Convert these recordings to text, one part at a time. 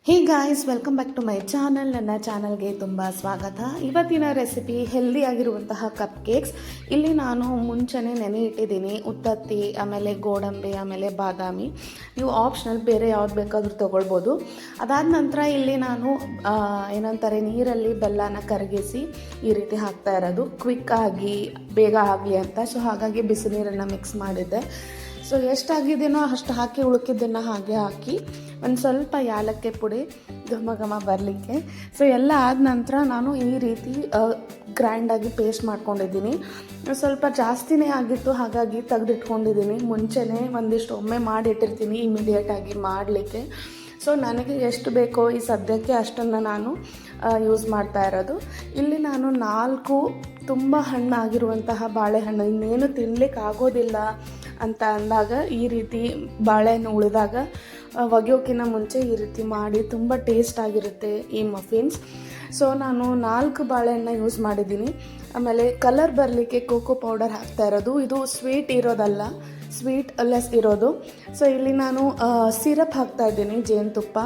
Hey guys, welcome back to my channel. ನನ್ನ ಚಾನಲ್ಗೆ ತುಂಬ ಸ್ವಾಗತ. ಇವತ್ತಿನ ರೆಸಿಪಿ ಹೆಲ್ದಿ ಆಗಿರುವಂತಹ ಕಪ್ ಕೇಕ್ಸ್. ಇಲ್ಲಿ ನಾನು ಮುಂಚೆನೇ ನೆನೆ ಇಟ್ಟಿದ್ದೀನಿ ಉತ್ತತ್ತಿ, ಆಮೇಲೆ ಗೋಡಂಬಿ, ಆಮೇಲೆ ಬಾದಾಮಿ. ನೀವು ಆಪ್ಷನಲ್ ಬೇರೆ ಯಾವ್ದು ಬೇಕಾದರೂ ತೊಗೊಳ್ಬೋದು. ಅದಾದ ನಂತರ ಇಲ್ಲಿ ನಾನು ಏನಂತಾರೆ ನೀರಲ್ಲಿ ಬೆಲ್ಲನ ಕರಗಿಸಿ ಈ ರೀತಿ ಹಾಕ್ತಾ ಇರೋದು ಕ್ವಿಕ್ಕಾಗಿ ಬೇಗ ಆಗಲಿ ಅಂತ. ಸೊ ಹಾಗಾಗಿ ಬಿಸಿ ನೀರನ್ನು ಮಿಕ್ಸ್ ಮಾಡಿದ್ದೆ. ಸೊ ಎಷ್ಟಾಗಿದೆಯೋ ಅಷ್ಟು ಹಾಕಿ ಉಳುಕಿದ್ದನ್ನು ಹಾಗೆ ಹಾಕಿ ಒಂದು ಸ್ವಲ್ಪ ಯಾಲಕ್ಕಿ ಪುಡಿ ಘಮ ಘಮ ಬರಲಿಕ್ಕೆ. ಸೊ ಎಲ್ಲ ಆದ ನಂತರ ನಾನು ಈ ರೀತಿ ಗ್ರೈಂಡಾಗಿ ಪೇಸ್ಟ್ ಮಾಡ್ಕೊಂಡಿದ್ದೀನಿ. ಸ್ವಲ್ಪ ಜಾಸ್ತಿನೇ ಆಗಿತ್ತು, ಹಾಗಾಗಿ ತೆಗೆದಿಟ್ಕೊಂಡಿದ್ದೀನಿ. ಮುಂಚೆನೇ ಒಂದಿಷ್ಟು ಒಮ್ಮೆ ಮಾಡಿಟ್ಟಿರ್ತೀನಿ ಇಮಿಡಿಯೇಟಾಗಿ ಮಾಡಲಿಕ್ಕೆ. ಸೊ ನನಗೆ ಎಷ್ಟು ಬೇಕೋ ಈ ಸದ್ಯಕ್ಕೆ ಅಷ್ಟನ್ನು ನಾನು ಯೂಸ್ ಮಾಡ್ತಾ ಇರೋದು. ಇಲ್ಲಿ ನಾನು 4 ತುಂಬ ಹಣ್ಣಾಗಿರುವಂತಹ ಬಾಳೆಹಣ್ಣು, ಇನ್ನೇನು ತಿನ್ನಲಿಕ್ಕೆ ಆಗೋದಿಲ್ಲ ಅಂತ ಅಂದಾಗ ಈ ರೀತಿ ಬಾಳೆಹಣ್ಣು ಉಳಿದಾಗ ಒಗೆಯೋಕ್ಕಿಂತ ಮುಂಚೆ ಈ ರೀತಿ ಮಾಡಿ ತುಂಬ ಟೇಸ್ಟ್ ಆಗಿರುತ್ತೆ ಈ ಮಫಿನ್ಸ್. ಸೊ ನಾನು 4 ಬಾಳೆಹಣ್ಣ ಯೂಸ್ ಮಾಡಿದ್ದೀನಿ. ಆಮೇಲೆ ಕಲರ್ ಬರಲಿಕ್ಕೆ ಕೋಕೋ ಪೌಡರ್ ಹಾಕ್ತಾ ಇರೋದು. ಇದು ಸ್ವೀಟ್ ಇರೋದಲ್ಲ, ಸ್ವೀಟ್ ಲೆಸ್ ಇರೋದು. ಸೊ ಇಲ್ಲಿ ನಾನು ಸಿರಪ್ ಹಾಕ್ತಾ ಇದ್ದೀನಿ, ಜೇನುತುಪ್ಪ.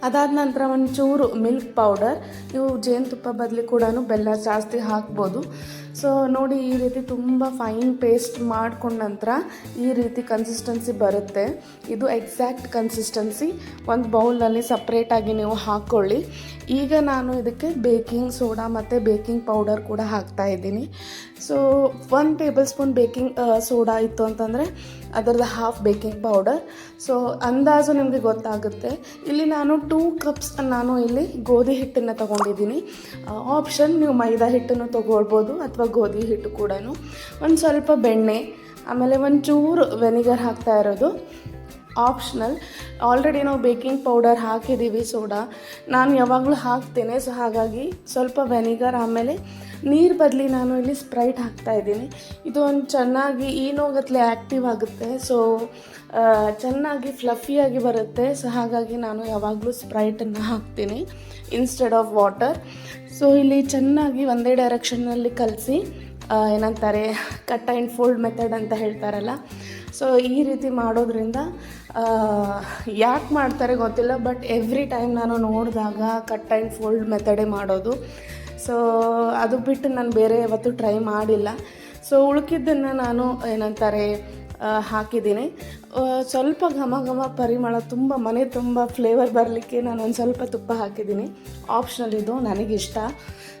ಅದಾದ ನಂತರ ಒಂಚೂರು ಮಿಲ್ಕ್ ಪೌಡರ್. ನೀವು ಜೇನುತುಪ್ಪ ಬದಲು ಕೂಡ ಬೆಲ್ಲ ಜಾಸ್ತಿ ಹಾಕ್ಬೋದು. ಸೊ ನೋಡಿ, ಈ ರೀತಿ ತುಂಬ ಫೈನ್ ಪೇಸ್ಟ್ ಮಾಡ್ಕೊಂಡ ನಂತರ ಈ ರೀತಿ ಕನ್ಸಿಸ್ಟೆನ್ಸಿ ಬರುತ್ತೆ. ಇದು ಎಕ್ಸಾಕ್ಟ್ ಕನ್ಸಿಸ್ಟೆನ್ಸಿ. ಒಂದು ಬೌಲಲ್ಲಿ ಸಪ್ರೇಟಾಗಿ ನೀವು ಹಾಕ್ಕೊಳ್ಳಿ. ಈಗ ನಾನು ಇದಕ್ಕೆ ಬೇಕಿಂಗ್ ಸೋಡಾ ಮತ್ತು ಬೇಕಿಂಗ್ ಪೌಡರ್ ಕೂಡ ಹಾಕ್ತಾ ಇದ್ದೀನಿ. So 1 table spoon baking soda ಇತ್ತು ಅಂತಂದರೆ ಅದರದ್ದು ಹಾಫ್ ಬೇಕಿಂಗ್ ಪೌಡರ್. ಸೊ ಅಂದಾಜು ನಿಮಗೆ ಗೊತ್ತಾಗುತ್ತೆ. ಇಲ್ಲಿ ನಾನು 2 ಕಪ್ಸ್ ನಾನು ಇಲ್ಲಿ ಗೋಧಿ ಹಿಟ್ಟನ್ನು ತೊಗೊಂಡಿದ್ದೀನಿ. ಆಪ್ಷನ್, ನೀವು ಮೈದಾ ಹಿಟ್ಟನ್ನು ತೊಗೊಳ್ಬೋದು ಅಥವಾ ಗೋಧಿ ಹಿಟ್ಟು ಕೂಡ. ಒಂದು ಸ್ವಲ್ಪ ಬೆಣ್ಣೆ, ಆಮೇಲೆ ಒಂಚೂರು ವೆನಿಗರ್ ಹಾಕ್ತಾ ಇರೋದು ಆಪ್ಷನಲ್. ಆಲ್ರೆಡಿ ನಾವು ಬೇಕಿಂಗ್ ಪೌಡರ್ ಹಾಕಿದ್ದೀವಿ, ಸೋಡಾ ನಾನು ಯಾವಾಗಲೂ ಹಾಕ್ತೇನೆ. ಸೊ ಹಾಗಾಗಿ ಸ್ವಲ್ಪ ವೆನಿಗರ್, ಆಮೇಲೆ ನೀರು ಬದಲಿ ನಾನು ಇಲ್ಲಿ ಸ್ಪ್ರೈಟ್ ಹಾಕ್ತಾ ಇದ್ದೀನಿ. ಇದು ಒಂದು ಚೆನ್ನಾಗಿ ಈನೋಗತ್ಲೆ ಆ್ಯಕ್ಟಿವ್ ಆಗುತ್ತೆ. ಸೊ ಚೆನ್ನಾಗಿ ಫ್ಲಫಿಯಾಗಿ ಬರುತ್ತೆ. ಸೊ ಹಾಗಾಗಿ ನಾನು ಯಾವಾಗಲೂ ಸ್ಪ್ರೈಟನ್ನು ಹಾಕ್ತೀನಿ ಇನ್ಸ್ಟೆಡ್ ಆಫ್ ವಾಟರ್. ಸೊ ಇಲ್ಲಿ ಚೆನ್ನಾಗಿ ಒಂದೇ ಡೈರೆಕ್ಷನ್ನಲ್ಲಿ ಕಲಸಿ, ಏನಂತಾರೆ ಕಟ್ ಆ್ಯಂಡ್ ಫೋಲ್ಡ್ ಮೆಥಡ್ ಅಂತ ಹೇಳ್ತಾರಲ್ಲ. ಸೊ ಈ ರೀತಿ ಮಾಡೋದ್ರಿಂದ ಯಾಕೆ ಮಾಡ್ತಾರೆ ಗೊತ್ತಿಲ್ಲ, ಬಟ್ ಎವ್ರಿ ಟೈಮ್ ನಾನು ನೋಡಿದಾಗ ಕಟ್ ಆ್ಯಂಡ್ ಫೋಲ್ಡ್ ಮೆಥಡೇ ಮಾಡೋದು. ಸೊ ಅದು ಬಿಟ್ಟು ನಾನು ಬೇರೆ ಯಾವತ್ತೂ ಟ್ರೈ ಮಾಡಿಲ್ಲ. ಸೊ ಉಳ್ಕಿದ್ದನ್ನು ನಾನು ಏನಂತಾರೆ ಹಾಕಿದ್ದೀನಿ. ಸ್ವಲ್ಪ ಘಮ ಘಮ ಪರಿಮಳ, ತುಂಬ ಮನೆ ತುಂಬ ಫ್ಲೇವರ್ ಬರಲಿಕ್ಕೆ ನಾನು ಒಂದು ಸ್ವಲ್ಪ ತುಪ್ಪ ಹಾಕಿದ್ದೀನಿ. ಆಪ್ಷನಲ್, ಇದು ನನಗಿಷ್ಟ.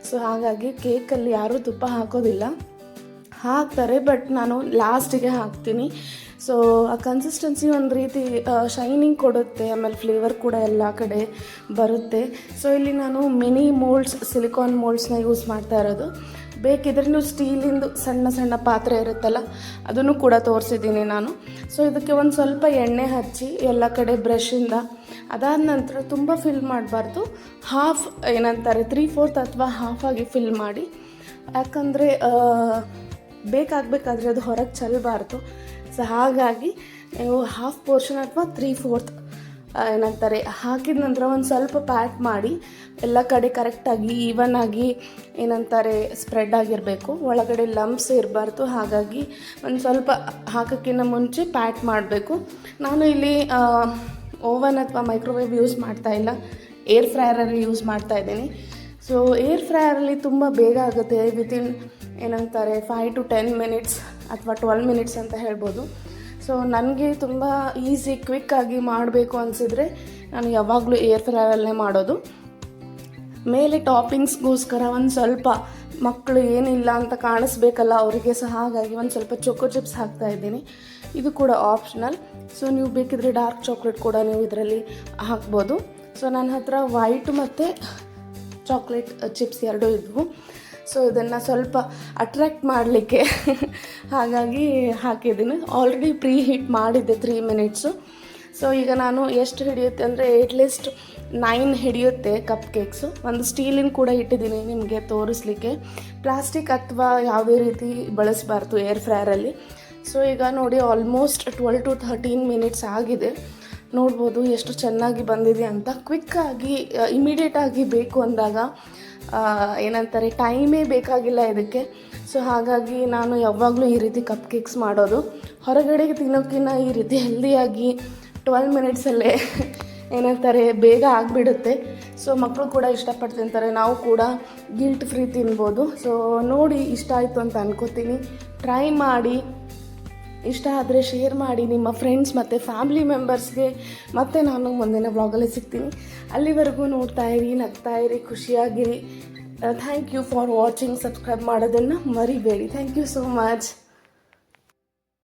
ಸೊ ಹಾಗಾಗಿ ಕೇಕಲ್ಲಿ ಯಾರೂ ತುಪ್ಪ ಹಾಕೋದಿಲ್ಲ, ಹಾಕ್ತಾರೆ, ಬಟ್ ನಾನು ಲಾಸ್ಟಿಗೆ ಹಾಕ್ತೀನಿ. ಸೊ ಆ ಕನ್ಸಿಸ್ಟೆನ್ಸಿ ಒಂದು ರೀತಿ ಶೈನಿಂಗ್ ಕೊಡುತ್ತೆ, ಆಮೇಲೆ ಫ್ಲೇವರ್ ಕೂಡ ಎಲ್ಲ ಕಡೆ ಬರುತ್ತೆ. ಸೊ ಇಲ್ಲಿ ನಾನು ಮಿನಿ ಮೋಲ್ಡ್ಸ್, ಸಿಲಿಕಾನ್ ಮೋಲ್ಡ್ಸ್ನ ಯೂಸ್ ಮಾಡ್ತಾ ಇರೋದು. ಬೇಕಿದ್ರೆ ನೀವು ಸ್ಟೀಲಿಂದು ಸಣ್ಣ ಸಣ್ಣ ಪಾತ್ರೆ ಇರುತ್ತಲ್ಲ, ಅದನ್ನು ಕೂಡ ತೋರಿಸಿದ್ದೀನಿ ನಾನು. ಸೊ ಇದಕ್ಕೆ ಒಂದು ಸ್ವಲ್ಪ ಎಣ್ಣೆ ಹಚ್ಚಿ ಎಲ್ಲ ಕಡೆ ಬ್ರಷಿಂದ, ಅದಾದ ನಂತರ ತುಂಬ ಫಿಲ್ ಮಾಡಬಾರ್ದು. ಹಾಫ್, ಏನಂತಾರೆ 3/4 ಅಥವಾ ಹಾಫಾಗಿ ಫಿಲ್ ಮಾಡಿ. ಯಾಕಂದರೆ ಬೇಕಾಗಬೇಕಾದ್ರೆ ಅದು ಹೊರಗೆ ಚೆಲ್ಲಬಾರ್ದು. ಸೊ ಹಾಗಾಗಿ ನೀವು ಹಾಫ್ ಪೋರ್ಷನ್ ಅಥವಾ 3/4 ಏನಂತಾರೆ ಹಾಕಿದ ನಂತರ ಒಂದು ಸ್ವಲ್ಪ ಪ್ಯಾಟ್ ಮಾಡಿ ಎಲ್ಲ ಕಡೆ ಕರೆಕ್ಟಾಗಿ ಈವನ್ ಆಗಿ ಏನಂತಾರೆ ಸ್ಪ್ರೆಡ್ ಆಗಿರಬೇಕು, ಒಳಗಡೆ ಲಂಪ್ಸ್ ಇರಬಾರ್ದು. ಹಾಗಾಗಿ ಒಂದು ಸ್ವಲ್ಪ ಹಾಕೋಕ್ಕಿಂತ ಮುಂಚೆ ಪ್ಯಾಟ್ ಮಾಡಬೇಕು. ನಾನು ಇಲ್ಲಿ ಓವನ್ ಅಥವಾ ಮೈಕ್ರೋವೇವ್ ಯೂಸ್ ಮಾಡ್ತಾ ಇಲ್ಲ, ಏರ್ ಫ್ರೈಯರಲ್ಲಿ ಯೂಸ್ ಮಾಡ್ತಾ ಇದ್ದೀನಿ. ಸೊ ಏರ್ ಫ್ರೈಯರಲ್ಲಿ ತುಂಬ ಬೇಗ ಆಗುತ್ತೆ. ವಿತಿನ್ ಏನಂತಾರೆ 5 to 10 ಮಿನಿಟ್ಸ್ ಅಥವಾ 12 ಮಿನಿಟ್ಸ್ ಅಂತ ಹೇಳ್ಬೋದು. ಸೊ ನನಗೆ ತುಂಬ ಈಸಿ ಕ್ವಿಕ್ಕಾಗಿ ಮಾಡಬೇಕು ಅನಿಸಿದ್ರೆ ನಾನು ಯಾವಾಗಲೂ ಏರ್ ಫ್ರೈಯರಲ್ಲೇ ಮಾಡೋದು. ಮೇಲೆ ಟಾಪಿಂಗ್ಸ್ಗೋಸ್ಕರ ಒಂದು ಸ್ವಲ್ಪ, ಮಕ್ಕಳು ಏನಿಲ್ಲ ಅಂತ ಕಾಣಿಸ್ಬೇಕಲ್ಲ ಅವರಿಗೆ, ಸಹ ಹಾಗಾಗಿ ಒಂದು ಸ್ವಲ್ಪ ಚೊಕೋ ಚಿಪ್ಸ್ ಹಾಕ್ತಾ ಇದ್ದೀನಿ. ಇದು ಕೂಡ ಆಪ್ಷನಲ್. ಸೊ ನೀವು ಬೇಕಿದ್ರೆ ಡಾರ್ಕ್ ಚಾಕ್ಲೇಟ್ ಕೂಡ ನೀವು ಇದರಲ್ಲಿ ಹಾಕ್ಬೋದು. ಸೊ ನನ್ನ ಹತ್ರ ವೈಟ್ ಮತ್ತು ಚಾಕ್ಲೇಟ್ ಚಿಪ್ಸ್ ಎರಡೂ ಇದ್ವು. ಸೊ ಇದನ್ನು ಸ್ವಲ್ಪ ಅಟ್ರ್ಯಾಕ್ಟ್ ಮಾಡಲಿಕ್ಕೆ ಹಾಗಾಗಿ ಹಾಕಿದ್ದೀನಿ. ಆಲ್ರೆಡಿ ಪ್ರೀ ಹೀಟ್ ಮಾಡಿದ್ದೆ 3 ಮಿನಿಟ್ಸು. ಸೊ ಈಗ ನಾನು ಎಷ್ಟು ಹಿಡಿಯುತ್ತೆ ಅಂದರೆ ಅಟ್ಲೀಸ್ಟ್ 9 ಹಿಡಿಯುತ್ತೆ ಕಪ್ ಕೇಕ್ಸು. ಒಂದು ಸ್ಟೀಲಿನ ಕೂಡ ಇಟ್ಟಿದ್ದೀನಿ ನಿಮಗೆ ತೋರಿಸ್ಲಿಕ್ಕೆ. ಪ್ಲಾಸ್ಟಿಕ್ ಅಥವಾ ಯಾವುದೇ ರೀತಿ ಬಳಸಬಾರ್ದು ಏರ್ ಫ್ರೈಯರಲ್ಲಿ. ಸೊ ಈಗ ನೋಡಿ, ಆಲ್ಮೋಸ್ಟ್ 12 to 13 ಮಿನಿಟ್ಸ್ ಆಗಿದೆ. ನೋಡ್ಬೋದು ಎಷ್ಟು ಚೆನ್ನಾಗಿ ಬಂದಿದೆ ಅಂತ. ಕ್ವಿಕ್ಕಾಗಿ ಇಮಿಡಿಯೇಟಾಗಿ ಬೇಕು ಅಂದಾಗ ಏನಂತಾರೆ ಟೈಮೇ ಬೇಕಾಗಿಲ್ಲ ಇದಕ್ಕೆ. ಸೊ ಹಾಗಾಗಿ ನಾನು ಯಾವಾಗಲೂ ಈ ರೀತಿ ಕಪ್ ಕೇಕ್ಸ್ ಮಾಡೋದು. ಹೊರಗಡೆಗೆ ತಿನ್ನೋಕ್ಕಿಂತ ಈ ರೀತಿ ಹೆಲ್ದಿಯಾಗಿ 12 ಮಿನಿಟ್ಸಲ್ಲೇ ಏನಂತಾರೆ ಬೇಗ ಆಗಿಬಿಡುತ್ತೆ. ಸೊ ಮಕ್ಕಳು ಕೂಡ ಇಷ್ಟಪಟ್ಟು ತಿಂತಾರೆ, ನಾವು ಕೂಡ ಗಿಲ್ಟ್ ಫ್ರೀ ತಿನ್ಬೋದು. ಸೊ ನೋಡಿ ಇಷ್ಟ ಆಯಿತು ಅಂತ ಅನ್ಕೋತೀನಿ. ಟ್ರೈ ಮಾಡಿ, ಇಷ್ಟ ಆದರೆ ಶೇರ್ ಮಾಡಿ ನಿಮ್ಮ ಫ್ರೆಂಡ್ಸ್ ಮತ್ತು ಫ್ಯಾಮಿಲಿ ಮೆಂಬರ್ಸ್ಗೆ. ಮತ್ತು ನಾನು ಮುಂದಿನ ವ್ಲಾಗಲ್ಲಿ ಸಿಗ್ತೀನಿ. ಅಲ್ಲಿವರೆಗೂ ನೋಡ್ತಾ ಇರಿ, ನಗ್ತಾ ಇರಿ, ಖುಷಿಯಾಗಿರಿ. Thank you for watching. Subscribe ಮಾಡೋದನ್ನು ಮರಿಬೇಡಿ. Thank you so much.